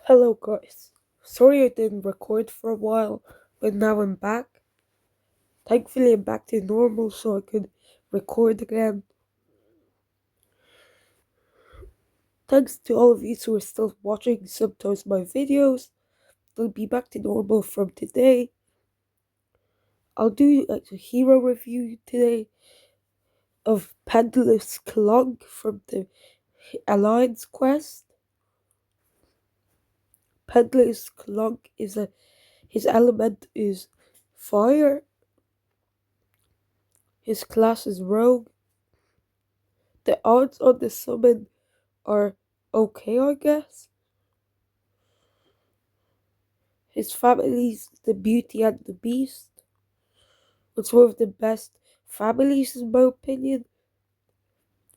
Hello guys. Sorry I didn't record for a while, but now I'm back. Thankfully I'm back to normal so I could record again. Thanks to all of you who are still watching sometimes my videos. They'll be back to normal from today. I'll do a hero review today of Pendalus Clonk from the Alliance quest. Pendalus Clonk his element is fire. His class is rogue. The odds on the summon are okay, I guess. His family's the Beauty and the Beast. It's one of the best families in my opinion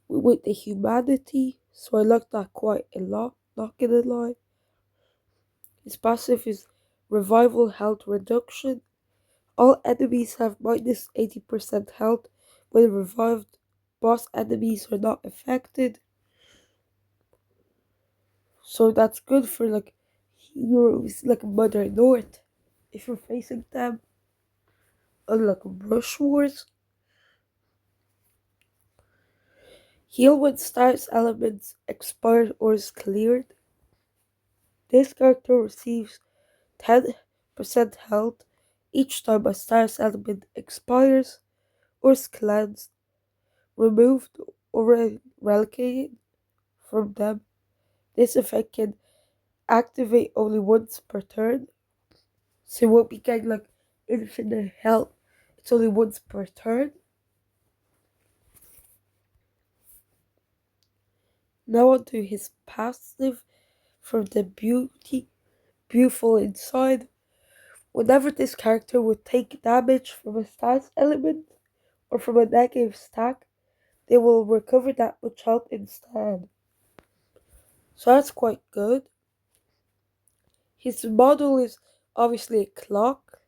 with the humanity, so I like that quite a lot, not gonna lie. His passive is revival health reduction. All enemies have minus 80% health when revived. Boss enemies are not affected. So that's good for heroes like Mother North if you're facing them. Unlike Brush Wars, heal when status elements expire or is cleared. This character receives 10% health each time a status element expires or is cleansed, removed, or relocated from them. This effect can activate only once per turn, so it won't be getting infinite health. It's only once per turn. Now onto his passive from the beautiful inside. Whenever this character would take damage from a status element or from a negative stack, they will recover that much health instead. So that's quite good. His model is obviously a clock,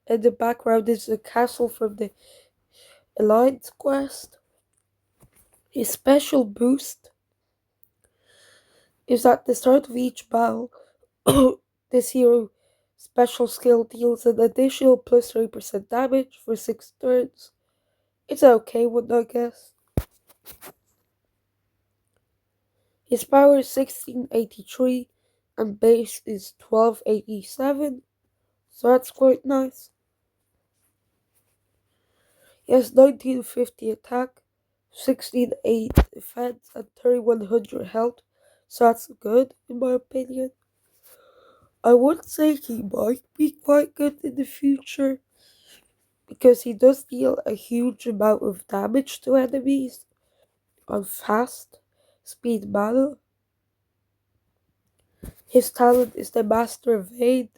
and the background is a castle from the Alliance quest. His special boost is at the start of each battle. This hero special skill deals an additional plus 3% damage for 6 turns. It's an okay one, I guess. His power is 1683 and base is 1287, so that's quite nice. He has 1950 attack, 1680 defense, and 3100 health, so that's good in my opinion. I would say he might be quite good in the future because he does deal a huge amount of damage to enemies on fast speed battle. His talent is the Master Evade,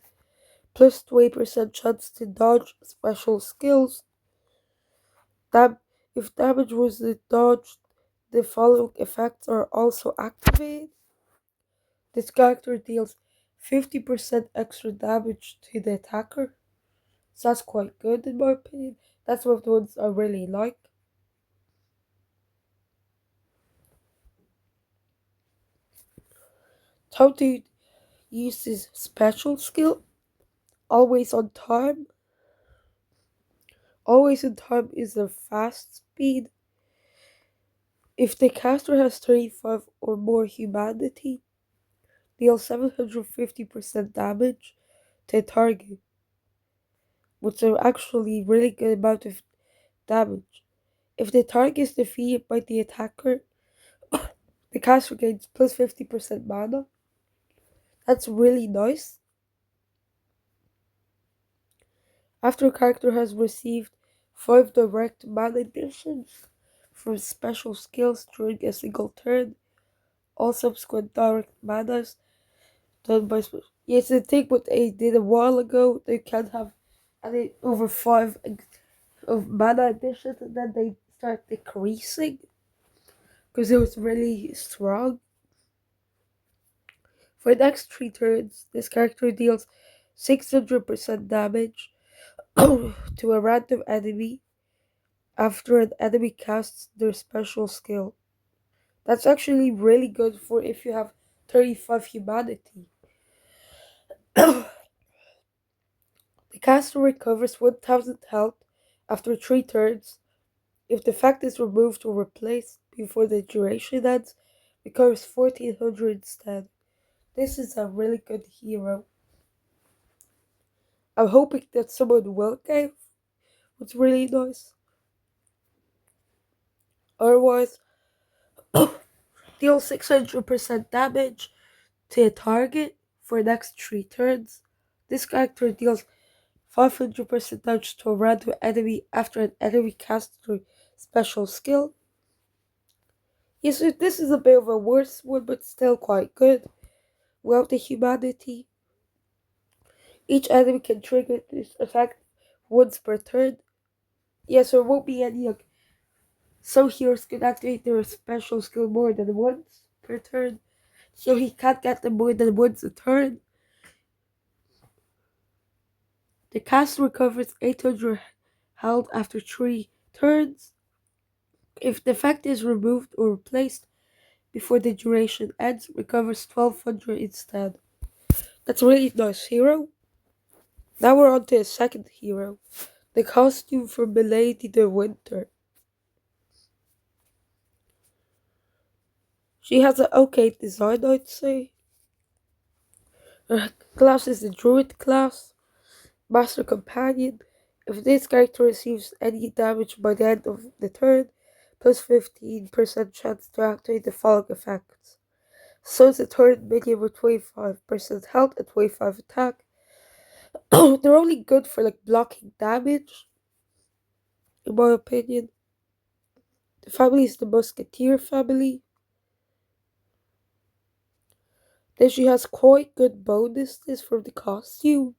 plus 20% chance to dodge special skills. If damage was dodged, the following effects are also activated. This character deals 50% extra damage to the attacker, so that's quite good in my opinion. That's one of the ones I really like. How to use his special skill? Always on time. Always in time is a fast speed. If the caster has 35 or more humanity, deal 750% damage to a target, which is actually really good amount of damage. If the target is defeated by the attacker, the caster gains plus 50% mana. That's really nice. After a character has received 5 direct mana additions from special skills during a single turn, all subsequent direct manas done by special. Yes, the thing what they did a while ago, they can't have any over 5 of mana additions and then they start decreasing because it was really strong. For the next 3 turns, this character deals 600% damage to a random enemy after an enemy casts their special skill. That's actually really good for if you have 35 humanity. The caster recovers 1000 health after 3 turns. If the fact is removed or replaced before the duration ends, recovers 1400 instead. This is a really good hero. I'm hoping that someone will give. It's really nice. Otherwise, deal 600% damage to a target for the next 3 turns. This character deals 500% damage to a random enemy after an enemy casts their special skill. Yes, this is a bit of a worse one, but still quite good. Without the humanity, each enemy can trigger this effect once per turn. Yes, there won't be any. Some heroes can activate their special skill more than once per turn, so he can't get them more than once a turn. The caster recovers 800 health after 3 turns. If the effect is removed or replaced before the duration ends, recovers 1200 instead. That's a really nice hero. Now we're on to a second hero, the costume for Milady the Winter. She has an okay design, I'd say. Her class is the Druid class, Master Companion. If this character receives any damage by the end of the turn, plus 15% chance to activate the following effects. So it's a turn minion with 25% health and 25 attack. They're only good for blocking damage, in my opinion. The family is the Musketeer family. Then she has quite good bonuses from the costume.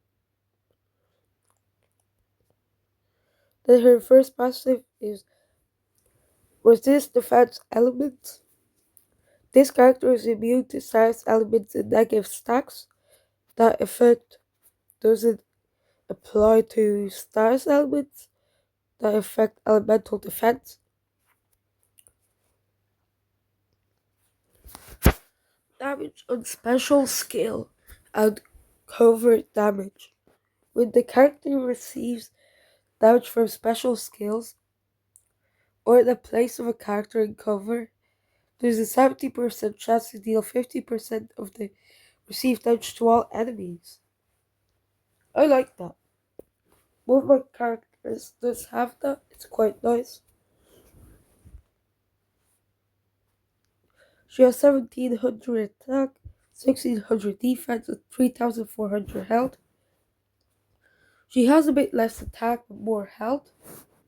Then her first passive is Resist Defense Elements. This character is immune to science elements and negative stacks. That effect doesn't apply to status elements that affect elemental defense. Damage on special skill and covert damage. When the character receives damage from special skills or in the place of a character in cover, there's a 70% chance to deal 50% of the received damage to all enemies. I like that. One of my characters does have that. It's quite nice. She has 1700 attack, 1600 defense, and 3400 health. She has a bit less attack but more health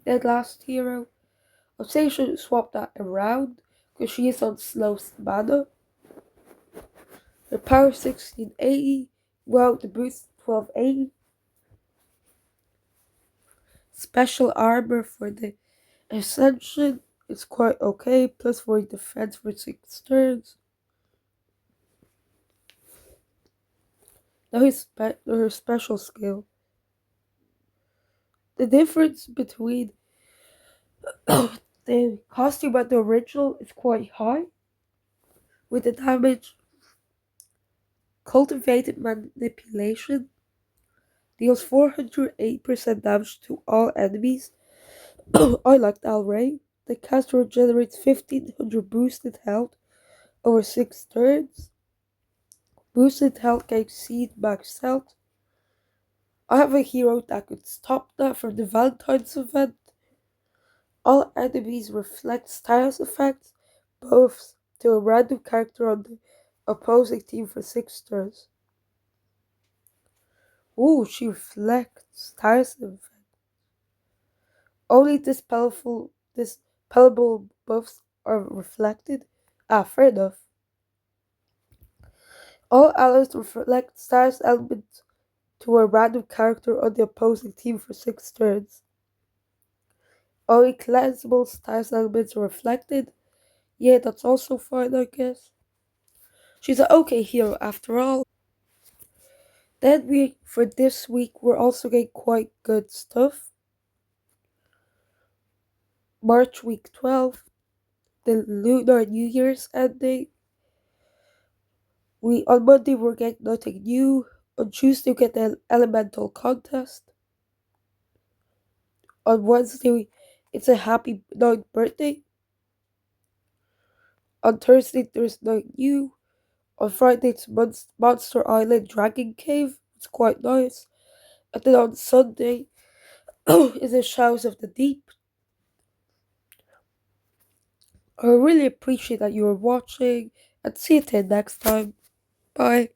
than last hero. I'd say I should swap that around because she is on slow mana. Her power 1680, well the boost 1280. Special armor for the Ascension is quite okay, plus 4 defense for 6 turns. Now her special skill. The difference between the costume and the original is quite high. With the damage, Cultivated Manipulation deals 408% damage to all enemies. I like that array. The caster generates 1500 boosted health over 6 turns. Boosted health can exceed max health. I have a hero that could stop that from the Valentine's event. All enemies reflect status effects, buffs to a random character on the opposing team for 6 turns. Ooh, she reflects status effects. Only dispellable buffs are reflected. Ah, fair enough. All allies reflect status elements to a random character on the opposing team for 6 turns. Only cleansable status elements are reflected. Yeah, that's also fine, I guess. She's an okay hero after all. Then for this week, we're also getting quite good stuff. March week 12, the Lunar New Year's ending. On Monday we're getting nothing new. On Tuesday, you get the elemental contest. On Wednesday, it's a happy ninth birthday. On Thursday, there's Night New. On Friday, it's Monster Island Dragon Cave. It's quite nice. And then on Sunday, is the Shadows of the Deep. I really appreciate that you were watching, and see you till next time. Bye.